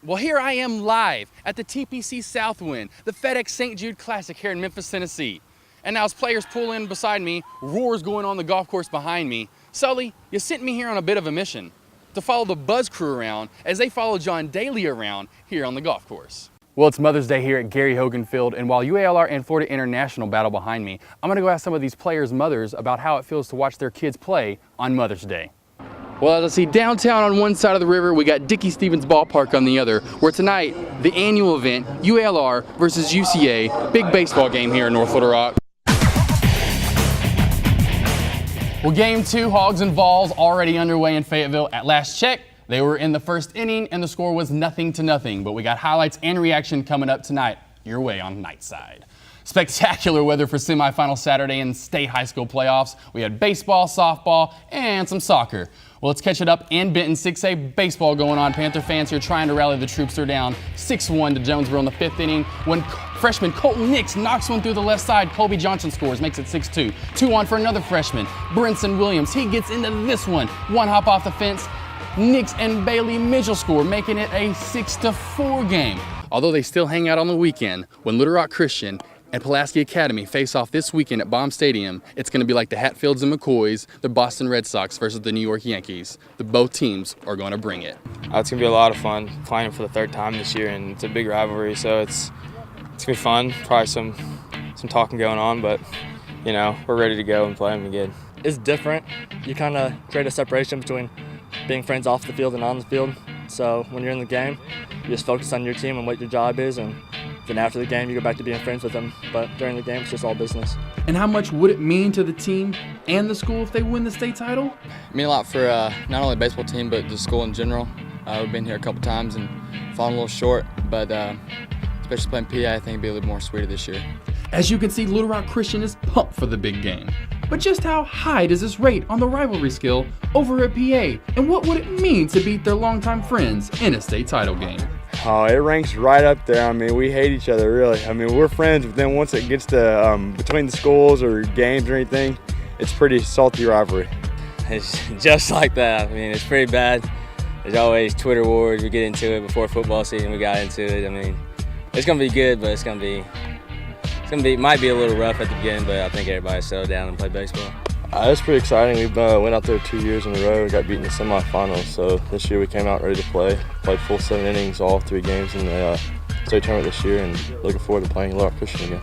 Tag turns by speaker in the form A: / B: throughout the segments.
A: Well, here I am live at the TPC Southwind, the FedEx St. Jude Classic here in Memphis, Tennessee. And now as players pull in beside me, roars going on the golf course behind me. Sully, you sent me here on a bit of a mission to follow the Buzz crew around as they follow John Daly around here on the golf course. Well, it's Mother's Day here at Gary Hogan Field, and while UALR and Florida International battle behind me, I'm gonna go ask some of these players' mothers about how it feels to watch their kids play on Mother's Day. Well, as I see downtown on one side of the river, we got Dickey Stevens Ballpark on the other, where tonight, the annual event, UALR versus UCA, big baseball game here in North Little Rock. Well, game 2, Hogs and Vols, already underway in Fayetteville. At last check, they were in the first inning and the score was 0-0, but we got highlights and reaction coming up tonight, your way on Nightside. Spectacular weather for semifinal Saturday in state high school playoffs. We had baseball, softball, and some soccer. Well, let's catch it up in Benton. 6A baseball going on. Panther fans here trying to rally the troops. They're down 6-1 to Jonesboro in the 5th inning when freshman Colton Nix knocks one through the left side. Colby Johnson scores, makes it 6-2. 2 on for another freshman, Brinson Williams. He gets into this one. One hop off the fence. Nix and Bailey Mitchell score, making it a 6-4 game. Although they still hang out on the weekend, when Little Rock Christian and Pulaski Academy face off this weekend at Baum Stadium, it's going to be like the Hatfields and McCoys, the Boston Red Sox versus the New York Yankees. Both teams are going to bring it.
B: It's going to be a lot of fun playing for the 3rd time this year, and it's a big rivalry, so it's going to be fun. Probably some talking going on, but, you know, we're ready to go and play them again.
C: It's different. You kind of create a separation between being friends off the field and on the field. So when you're in the game, you just focus on your team and what your job is, and then after the game, you go back to being friends with them. But during the game, it's just all business.
A: And how much would it mean to the team and the school if they win the state title?
D: It means a lot for not only the baseball team, but the school in general. We've been here a couple times and fallen a little short, but especially playing PA, I think it'll be a little more sweeter this year.
A: As you can see, Little Rock Christian is pumped for the big game. But just how high does this rate on the rivalry scale over at PA? And what would it mean to beat their longtime friends in a state title game?
E: Oh, it ranks right up there. I mean, we hate each other, really. I mean, we're friends, but then once it gets to between the schools or games or anything, it's pretty salty rivalry.
B: It's just like that. I mean, it's pretty bad. There's always Twitter wars. We get into it before football season. We got into it. I mean, it's going to be good, but it's going to be might be a little rough at the beginning, but I think everybody settled down and played baseball.
E: It's pretty exciting. We went out there 2 years in a row. We got beat in the semifinals. So this year we came out ready to play. Played full 7 innings, all 3 games in the state tournament this year, and looking forward to playing Little Rock Christian again.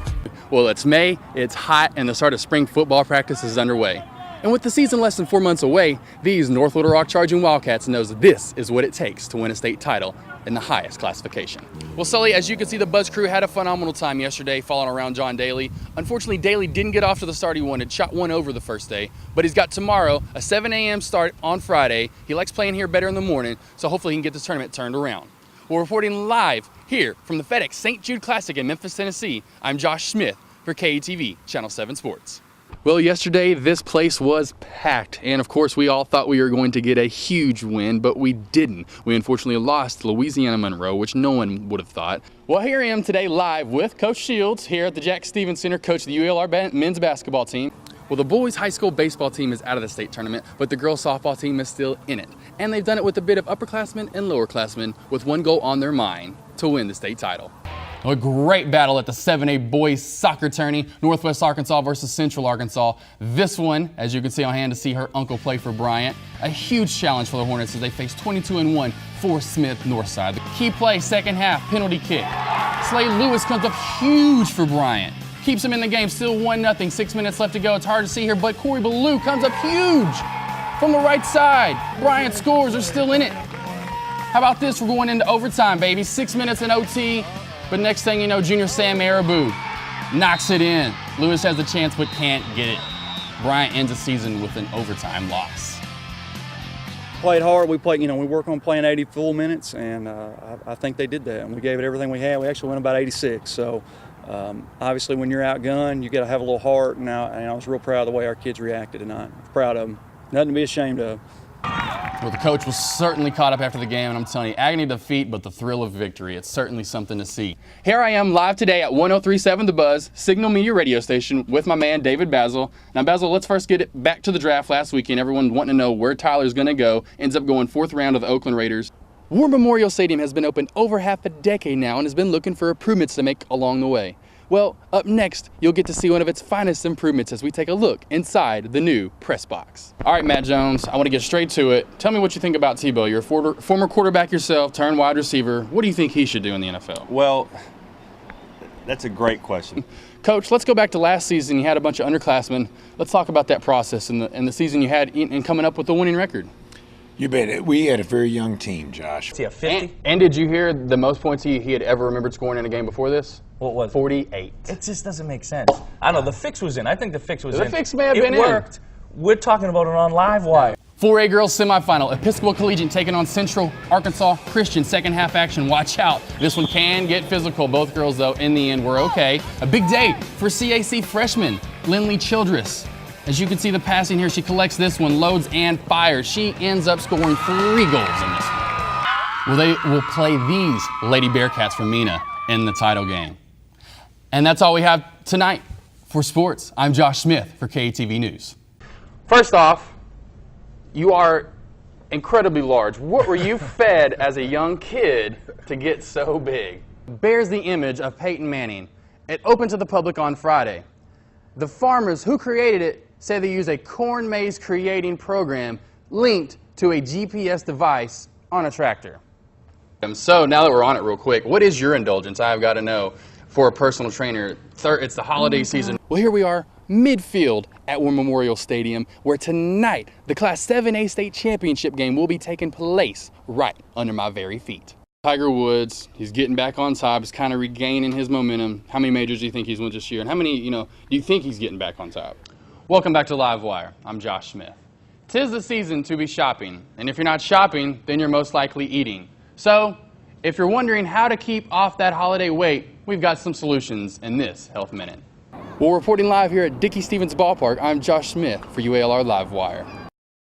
A: Well, it's May, it's hot, and the start of spring football practice is underway. And with the season less than 4 months away, these North Little Rock Charging Wildcats knows this is what it takes to win a state title in the highest classification. Well, Sully, as you can see, the Buzz crew had a phenomenal time yesterday following around John Daly. Unfortunately, Daly didn't get off to the start he wanted, shot one over the first day, but he's got tomorrow, a 7 a.m. start on Friday. He likes playing here better in the morning, so hopefully he can get this tournament turned around. We're reporting live here from the FedEx St. Jude Classic in Memphis, Tennessee. I'm Josh Smith for KATV Channel 7 Sports. Well, yesterday this place was packed, and of course we all thought we were going to get a huge win, but we didn't. We unfortunately lost Louisiana Monroe, which no one would have thought. Well, here I am today live with Coach Shields here at the Jack Stevens Center, coach of the UALR men's basketball team. Well, the boys high school baseball team is out of the state tournament, but the girls softball team is still in it. And they've done it with a bit of upperclassmen and lowerclassmen with one goal on their mind: to win the state title. A great battle at the 7A boys soccer tourney, Northwest Arkansas versus Central Arkansas. This one, as you can see on hand to see her uncle play for Bryant, a huge challenge for the Hornets as they face 22-1 for Smith Northside. The key play, second half, penalty kick. Slade Lewis comes up huge for Bryant. Keeps him in the game, still 1-0, 6 minutes left to go. It's hard to see here, but Corey Ballou comes up huge from the right side. Bryant scores, are still in it. How about this? We're going into overtime, baby. 6 minutes in OT. But next thing you know, junior Sam Marabou knocks it in. Lewis has the chance but can't get it. Bryant ends the season with an overtime loss.
F: Played hard. We played, we work on playing 80 full minutes, and I think they did that. And we gave it everything we had. We actually went about 86. So obviously, when you're outgunned, you got to have a little heart. And I was real proud of the way our kids reacted tonight. Proud of them. Nothing to be ashamed of.
A: Well, the coach was certainly caught up after the game, and I'm telling you, agony of defeat, but the thrill of victory. It's certainly something to see. Here I am live today at 103.7 The Buzz, Signal Media radio station, with my man David Basil. Now, Basil, let's first get it back to the draft last weekend. Everyone wanting to know where Tyler's going to go. Ends up going 4th round of the Oakland Raiders. War Memorial Stadium has been open over half a decade now and has been looking for improvements to make along the way. Well, up next, you'll get to see one of its finest improvements as we take a look inside the new press box. All right, Matt Jones, I want to get straight to it. Tell me what you think about Tebow. You're a former quarterback yourself, turned wide receiver. What do you think he should do in the NFL?
G: Well, that's a great question.
A: Coach, let's go back to last season. You had a bunch of underclassmen. Let's talk about that process and the season you had in coming up with the winning record.
H: You bet. We had a very young team, Josh.
I: Is he a 50?
A: And did you hear the most points he had ever remembered scoring in a game before this?
I: What was it?
A: 48.
I: It just doesn't make sense. I know the fix was in. I think the fix was in.
A: The fix may have been in.
I: It worked. We're talking about it on Live Wire.
A: 4A girls semifinal. Episcopal Collegiate taking on Central Arkansas Christian. Second half action. Watch out. This one can get physical. Both girls, though, in the end, were okay. A big day for CAC freshman Lindley Childress. As you can see the passing here, she collects this one, loads and fires. She ends up scoring 3 goals in this one. Well, they will play these Lady Bearcats from Mina in the title game. And that's all we have tonight for sports. I'm Josh Smith for KATV News. First off, you are incredibly large. What were you fed as a young kid to get so big? Bears the image of Peyton Manning. It opened to the public on Friday. The farmers who created it say they use a corn maze creating program linked to a GPS device on a tractor. So now that we're on it real quick, what is your indulgence? I've got to know for a personal trainer. It's the holiday season. Well, here we are, midfield at War Memorial Stadium, where tonight the Class 7A state championship game will be taking place right under my very feet. Tiger Woods, he's getting back on top, he's kind of regaining his momentum. How many majors do you think he's won this year? And how many, do you think he's getting back on top? Welcome back to Live Wire. I'm Josh Smith. 'Tis the season to be shopping, and if you're not shopping, then you're most likely eating. So, if you're wondering how to keep off that holiday weight, we've got some solutions in this Health Minute. Well, reporting live here at Dickey Stevens Ballpark, I'm Josh Smith for UALR Live Wire.